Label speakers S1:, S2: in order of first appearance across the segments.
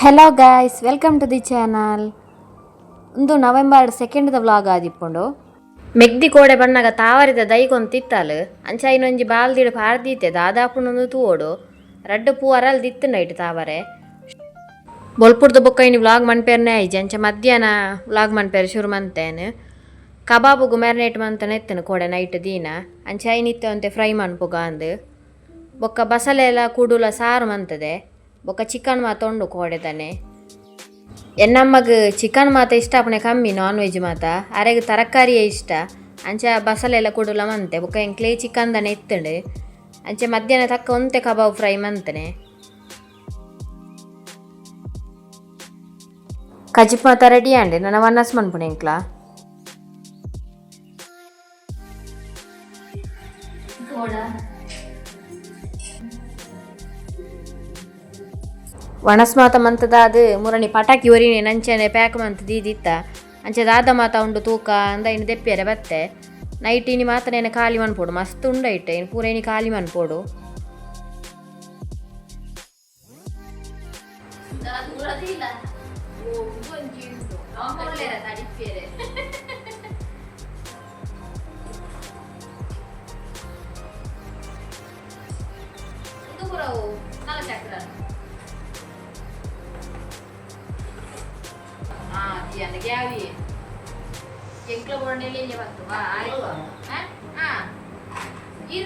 S1: Hello guys, welcome to the channel. ಒಂದು November 2ದ vlog ಆದಿಪ್ಪುಂಡು. ಮೆಗ್ದಿ ಕೋಡೆ ಬಣ್ಣಗ ತಾವರಿದ ದೈಗೊಂತಿತ್ತಲು ಅಂಚ ಇನ್ನೊಂಜಿ ಬಾಲ್ದಿಡು ಪಾರ್ದೀತೆ ದಾದಾಪುನೊಂದು ತೂವೋಡು ರಡ್ಡು ಪೂ ಅರಲ್ ದಿತ್ತುಂಡ ಇಟ್ಟು ತಾವರೆ ಬೊಲ್ಪುರ್ದು ಬೊಕ್ಕ ಇನ್ನು ವ್ಲಾಗ್ ಮನ್ಪೇರ್ನೆ ಆಯ್ಜಿ ಅಂಚ ಮಧ್ಯಾಹ್ನ ವ್ಲಾಗ್ ಮನ್ಪೇರು ಶುರು ಮಂತೇನು. ಕಬಾಬುಗು ಮ್ಯಾರಿನೇಟ್ ಮಂತನ ಎತ್ತನು ಕೋಡೆ ನೈಟ್ ದೀನ ಅಂಚ ಐನಿತ್ತೆ ಒಂತೆ ಫ್ರೈ ಮನ್ಪುಗ ಅಂದು ಬೊಕ್ಕ ಬಸಳೆ ಎಲ್ಲ ಕುಡುಲ ಸಾರು ಮಂತದೆ ಬೊಕ್ಕ ಚಿಕನ್ ಮಾತ ಉಂಡು ಕೋಡೆದನೆ. ಎನ್ನಮ್ಮಗ್ ಚಿಕನ್ ಮಾತ ಇಷ್ಟ ಅಪ್ಪಣೆ ಕಮ್ಮಿ, ನಾನ್ ವೆಜ್ ಮಾತ ಅರೆಗ್ ತರಕಾರಿಯೇ ಇಷ್ಟ ಅಂಚ ಬಸಳೆ ಎಲ್ಲ ಕುಡುಲ ಮಂತೆ ಬೊಕ್ಕ ಎಂಕ್ಲೇ ಚಿಕನ್ ದನೆ ಎತ್ತುಂಡು ಅಂಚೆ ಮಧ್ಯಾಹ್ನ ತಕ್ಕ ಒಂತೆ ಕಬಾಬ್ ಫ್ರೈ ಮಂತನೆ. ಕಜಿಪ್ ಮಾತ ರೆಡಿ ಆಂಡೆ ನನ್ನ ವನ್ನಸ್ ಮನ್ಪುಣೆ ಎಂಕ್ಲ ವಣಸ್ ಮಾತ ಮಂತದ ಅದು ಮುರಣಿ ಪಟಾಕಿ ಒರಿನಿ ನಂಚನೆ ಪ್ಯಾಕ್ ಮಂತ್ ದೀದಿತ್ತ ಅಂಚೆ ದಾದ ಮಾತ ಉಂಡು ತೂಕ ಅಂದ ಇನ್ನು ದೆಪ್ಪಿಯರೆ ಬತ್ತೆ ನೈಟ್ ಇನಿ ಮಾತ ನೇನೆ ಖಾಲಿ ಮನ್ಪೋಡು ಮಸ್ತ್ ಉಂಡ ಇಟ್ಟೆ ಇನ್ನು ಪೂರ ಇನಿ ಖಾಲಿ ಮನ್ಪೋಡು.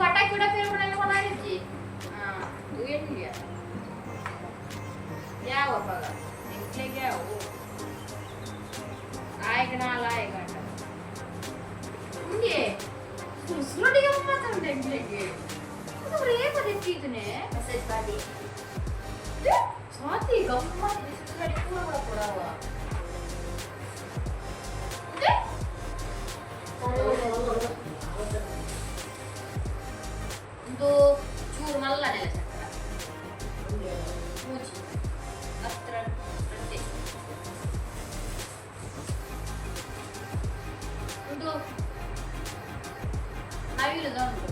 S1: ಪಟಾಕಿ ಯಾವ ಒಂದು ಚೂರು ಮಲ್ಲನೆಲ್ಲ ಚಕ್ರ ಮೂಚಿ ಹತ್ರ ಒಂದು ನವಿಲುದ ಉಂಟು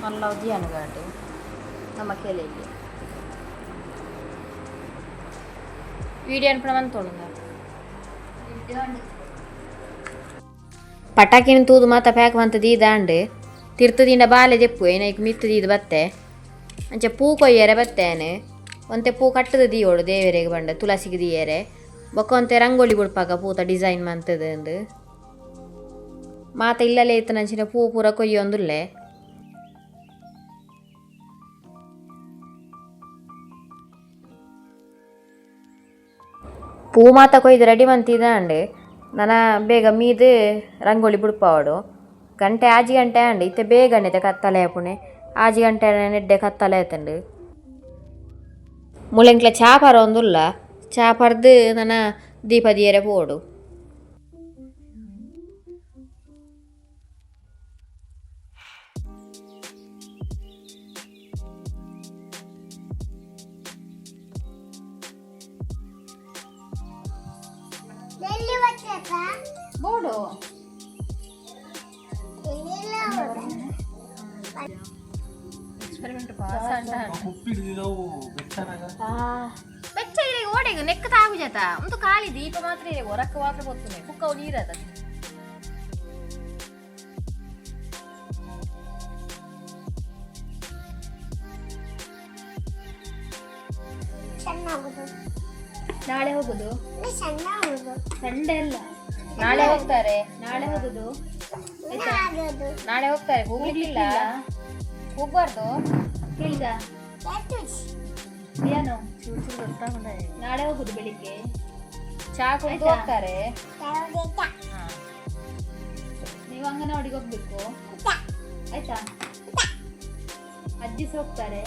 S1: మళ్ళీ ఉద్యాను కాబట్టి ನಮ್ಮಕ್ಕೇಲಿ ವೀಡಿಯೋ ಅನ್ಪಣ ತೋಣ ಪಟಾಕಿನ ತೂದು ಮಾತ ಪ್ಯಾಕ್ ಮಂತದಿ ದಾಂಡು ತಿರ್ತದಿಂದ ಬಾಲೆ ಜೆಪ್ಪು ಏನಕ್ಕೆ ಮಿತ್ತದಿ ಇದು ಬತ್ತೆ ಅಂಚೆ ಪೂ ಕೊಯ್ಯರೆ ಬತ್ತೇನೆ ಒಂತೆ ಪೂ ಕಟ್ಟದ ದೀಯೋಡು ದೇವರಿಗೆ ಬಂಡ ತುಳಸಿಗೆ ದೀಯರೆ ಬೊಕ್ಕ ಒಂತೆ ರಂಗೋಲಿ ಬಿಡ್ಪಾಗ ಪೂತ ಡಿಸೈನ್ ಮಂತದಂದು ಮಾತ ಇಲ್ಲಲೇ ಇತ್ತು ನಂಚಿನ ಪೂ ಪೂರ ಕೊಯ್ಯೊಂದುಲ್ಲೆ ಪೂ ಮಾತ ಕೊಯ್ದು ರೆಡಿ ಮಂತಿದ್ದಂಡು ನನ್ನ ಬೇಗ ಮೀದು ರಂಗೋಲಿ ಬಿಡ್ಪಾವಡು ಗಂಟೆ ಆಜಿ ಗಂಟೆ ಅಂಡು ಇತ್ತೆ ಬೇಗನೆ ಕತ್ತಲೆ ಪುಣೆ ಆಜಿ ಗಂಟೆ ನೆಡ್ಡೆ ಕತ್ತಲೆ ಆಯ್ತಂಡು ಮುಳೆಂಕ್ಲ ಚಾಪರ ಒಂದುಲ್ಲ ಚಾಪರ್ದು ನನ್ನ ದೀಪ ದಿಯರೆ ಪೋಡು. ಬೋಡು ಎಕ್ಸ್ಪೆರಿಮೆಂಟ್ ಪಾಸ್ ಬೆಚ್ಚ ಓಡೆಗು ನೆಕ್ಕ ತಾಗು ಜತ ಒಂದು ಖಾಲಿ ದೀಪ ಮಾತ್ರ ಇದೆ ಹೊರಕ್ಕ ಮಾತ್ರ ಬರ್ತದೆ ಕುಕ್ಕವು ನೀರದ ನಾಳೆ ಹೋಗುದು ಸಂಡೆ ಅಲ್ಲ ನಾಳೆ ಹೋಗ್ತಾರೆ ನಾಳೆ ಹೋಗುದು ನಾಳೆ ಹೋಗ್ತಾರೆ ಹೋಗ್ಲಿಕ್ಕಿಲ್ಲ ಹೋಗ್ಬಾರ್ದು ಕೇಳಿದ ಏನು ನಾಳೆ ಹೋಗುದು ಬೆಳಿಗ್ಗೆ ಚಾ ಕುಡಿದು ಹೋಗ್ತಾರೆ ನೀವು ಅಂಗನವಾಡಿಗೆ ಹೋಗ್ಬೇಕು ಆಯ್ತಾ ಅಜ್ಜಿ ಸಹ ಹೋಗ್ತಾರೆ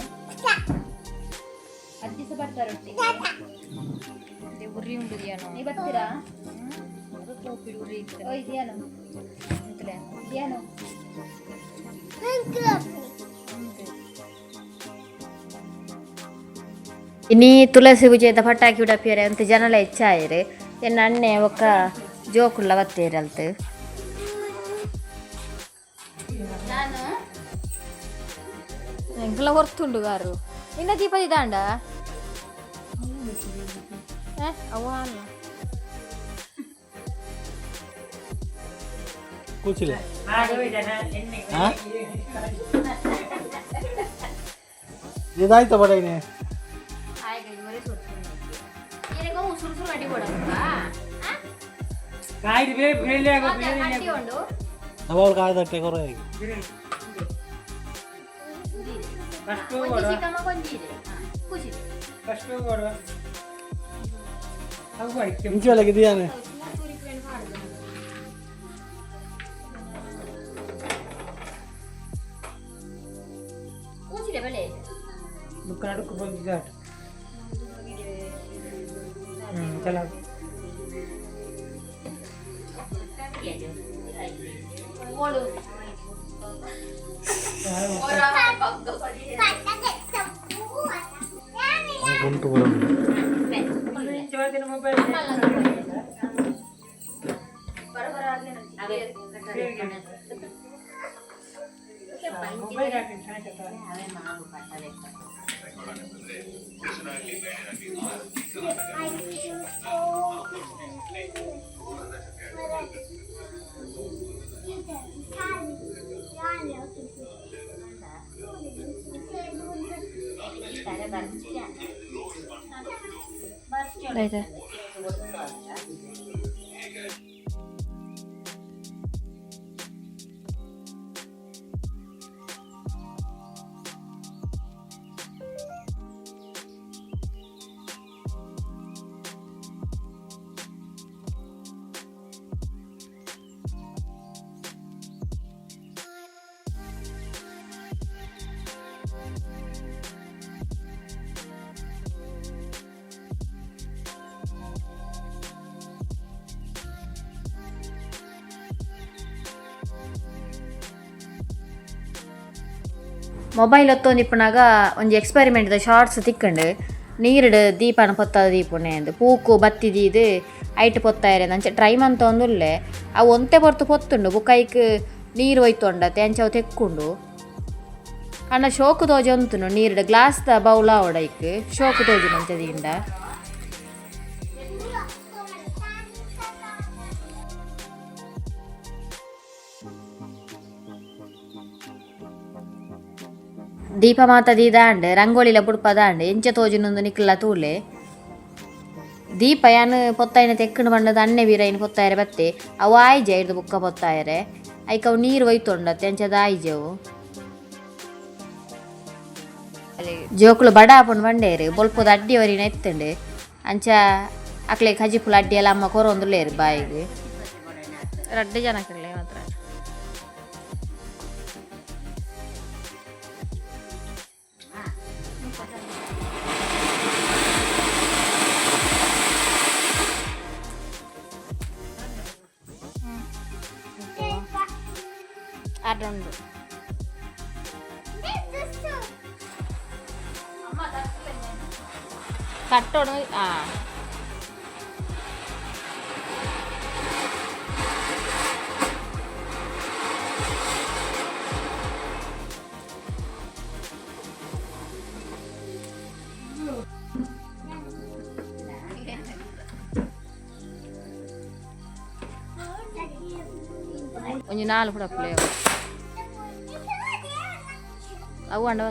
S1: ಅಜ್ಜಿ ಸಹ ಬರ್ತಾರೆ ಒಟ್ಟಿಗೆ ಉರಿ ಉಂಟು ದಿಯಾನು ನೀವು ಬರ್ತೀರಾ ಉರಿ ಓಯ್ ದಿಯಾನು ದಿಯಾನು ఇని తులసి పూజ పటాకి ఉడపియరే ಅಂತ ಜನಲ ಹೆಚ್ಚಾಯಿರು ಎನ್ನ ಅಣ್ಣೆ ಒಕ್ಕ ಜೋಕುಲ್ಲ ಬತ್ತೇರಲ್ತು ಎಂಕಲ ಹೊರ್ತುಂಡು ಗಾರು ಇನ್ನ ದೀಪದಿ ದಾಂಡ ಅವ್ವ ಅಲ್ಲ
S2: ಕೂಚಿಲ್ಲ ಇದಾಯ್ತು ಬಡೈನೆ ಅವಳು ಕಾಯ್ದಟ್ಟೆ ಕೊರೆ ಇಂಚೊಳಗಿದೆಯಾನೆ नुक्कड़ बोल जाट चला गुंटू
S1: Later. ಮೊಬೈಲ್ ಒತ್ತೊಂದಿಪ್ಪನಾಗ ಒಂಜಿ ಎಕ್ಸ್ಪೆರಿಮೆಂಟ್ದ ಶಾರ್ಟ್ಸ್ ತಿಕ್ಕಂಡು ನೀರುಡು ದೀಪನ ಪೊತ್ತಾದ ದೀಪುಣೆ ಅಂದು ಪೂಕು ಬತ್ತಿದೀದು ಐಟ್ ಪೊತ್ತಾಯಿರೆ ಅಂಚೆ ಟ್ರೈ ಮಂತ ಒಂದುಲ್ಲೆ ಅವು ಒಂತೆ ಪೊರ್ತು ಪೊತ್ತುಂಡು ಬುಕ್ಕೈಕ್ ನೀರು ಒಯ್ತೊಂಡತ್ತೆ ಅಂಚ ಅವು ತೆಕ್ಕೊಂಡು ಅಣ್ಣ ಶೋಕು ತೋಜಿ ಒಂತುನು ನೀರುಡು ಗ್ಲಾಸ್ದ ಬೌಲ ಅವಡೈಕ್ ಶೋಕು ತೋಜಿ ಮಂಚದಿಂದ ದೀಪ ಮಾತದಿ ದಾಂಡ್ ರಂಗೋಲಿಲ ಬುಡ್ಪ ದಾಂಡ್ ಎಂಚ ತೋಜಿನೊಂದು ನಿಕ್ಲ ತೂಲೆ ದೀಪ ಯಾನು ಪೊತ್ತಾಯಿನ ತೆಕ್ಕಂಡು ಬಂಡದ ಅಣ್ಣೆ ಬೀರೈನ ಪೊತ್ತಾಯರೆ ಬತ್ತೆ ಅವು ಆಯ್ಜೆ ಹಿಡ್ದು ಬುಕ್ಕ ಪೊತ್ತಾಯರೆ ಐಕ್ ಅವು ನೀರು ಒಯ್ತೊಂಡತ್ತೆ ಅಂಚದ ಆಯ್ಜೆವು ಜೋಕುಲು ಬಡ ಆಪುಂಡು ಬಂಡೇರು ಬೊಲ್ಪದ ಅಡ್ಡಿ ಅವರಿನ ಎತ್ತಂಡು ಅಂಚ ಅಕ್ಲೆ ಕಜಿಪುಲ ಅಡ್ಡಿ ಎಲ್ಲ ಅಮ್ಮ ಕೊರೊಂದುಲ್ಲೇರು ಬಾಯಿಗೆ ರಡ್ಡು ಜನಕ್ಕಲೆ ಮಾತ್ರ ಅದುಂಡು ಕಟ್ಟೋಡು ಒಂಜಿ ನಾಲು ಕೂಡ ಪ್ಲೇ ಅವು ಅಂಡ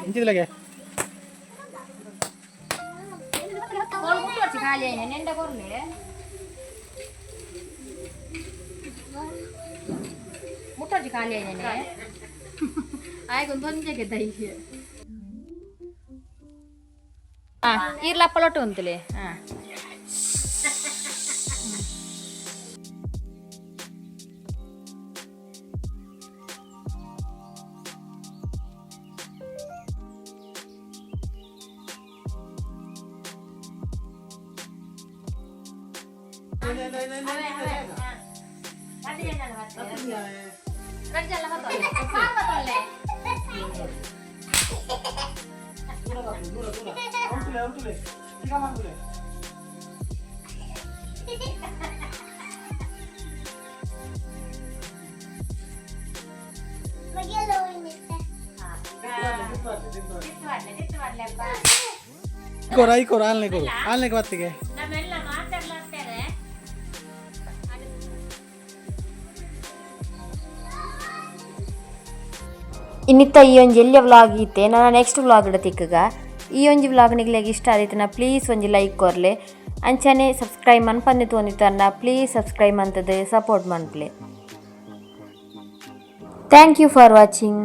S2: ಇಂಚಿದ್ಲಗೆ
S1: ಖಾಲಿ ಆಯ್ನೆ ನೆಂಡ ಕೊರ್ಲೆ ಮುಟ್ಟೋಜಿ ಖಾಲಿ ಆಯ್ನೆ ಆಯ್ಕೊಂದು ಒಂಜಗೆ ದೈಹಿ ಈರ್ಲಪ್ಪಲೊಟ್ಟು ಉಂತಲೆ
S2: ಐಕೋರ ಆಲ್ನೆ ಕೊಡು ಆಲ್ನೆಗೆ ಬತ್ತಿಗೆ
S1: ಇನ್ನಿತ್ತ ಈ ಒಂಜಿ ಎಲ್ಲಿಯ ವ್ಲಾಗ್ ಇತ್ತೆ ನಾನು ನೆಕ್ಸ್ಟ್ ವ್ಲಾಗ್ ತಿಕ್ಕಗ ಈ ಒಂಜಿ ವ್ಲಾಗ್ ನಿಗ್ಲೆಗೆ ಇಷ್ಟ ಆದಿತ್ತನ ಪ್ಲೀಸ್ ಒಂಜಿ ಲೈಕ್ ಕೊರ್ಲೆ ಅಂಚನೆ ಸಬ್ಸ್ಕ್ರೈಬ್ ಮನ್ಪಂದೆ ತೋಂದಿತ್ತಂಡ ಪ್ಲೀಸ್ ಸಬ್ಸ್ಕ್ರೈಬ್ ಮಂತದ್ದು ಸಪೋರ್ಟ್ ಮನ್ಪ್ಲೆ ಥ್ಯಾಂಕ್ ಯು ಫಾರ್ ವಾಚಿಂಗ್.